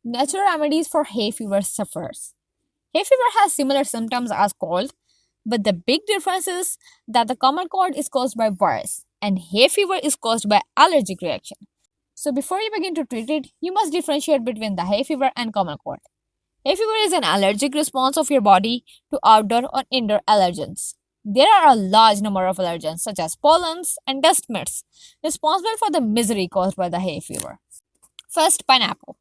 Natural remedies for hay fever sufferers. Hay fever has similar symptoms as cold, but the big difference is that the common cold is caused by virus and hay fever is caused by allergic reaction. So before you begin to treat it, you must differentiate between the hay fever and common cold. Hay fever is an allergic response of your body to outdoor or indoor allergens. There are a large number of allergens such as pollens and dust mites responsible for the misery caused by the hay fever. First, pineapple,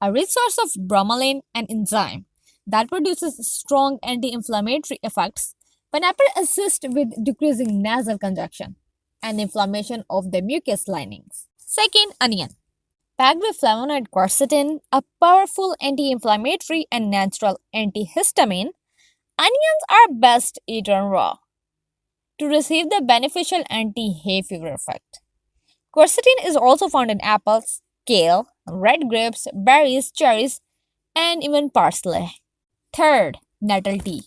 a rich source of bromelain, an enzyme that produces strong anti-inflammatory effects. Pineapple assists with decreasing nasal congestion and inflammation of the mucous linings. Second, onion. Packed with flavonoid quercetin, a powerful anti-inflammatory and natural antihistamine, onions are best eaten raw to receive the beneficial anti-hay fever effect. Quercetin is also found in apples, kale, red grapes, berries, cherries, and even parsley. Third, nettle tea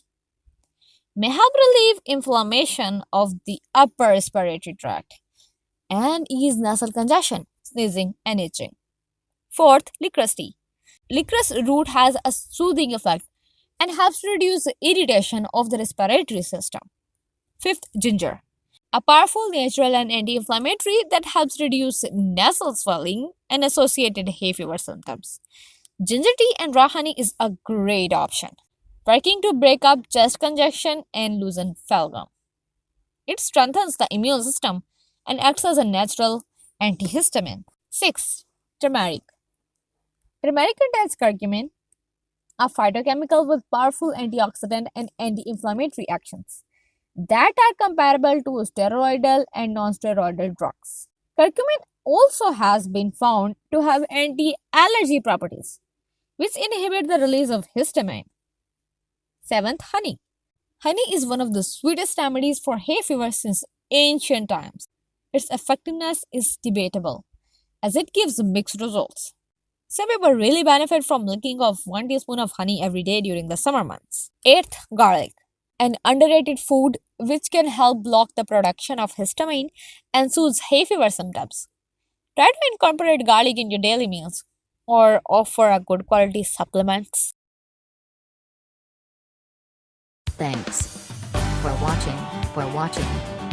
may help relieve inflammation of the upper respiratory tract and ease nasal congestion, sneezing, and itching. Fourth, licorice tea. Licorice root has a soothing effect and helps reduce irritation of the respiratory system. Fifth, ginger. A powerful natural and anti-inflammatory that helps reduce nasal swelling and associated hay fever symptoms. Ginger tea and raw honey is a great option, working to break up chest congestion and loosen phlegm. It strengthens the immune system and acts as a natural antihistamine. 6. Turmeric. Turmeric contains curcumin, a phytochemical with powerful antioxidant and anti-inflammatory actions that are comparable to steroidal and non-steroidal drugs. Curcumin also has been found to have anti-allergy properties, which inhibit the release of histamine. 7th, honey. Honey is one of the sweetest remedies for hay fever since ancient times. Its effectiveness is debatable, as it gives mixed results. Some people really benefit from licking of 1 teaspoon of honey every day during the summer months. 8th, garlic, an underrated food which can help block the production of histamine and soothe hay fever symptoms. Try to incorporate garlic in your daily meals or offer a good quality supplements. Thanks for watching.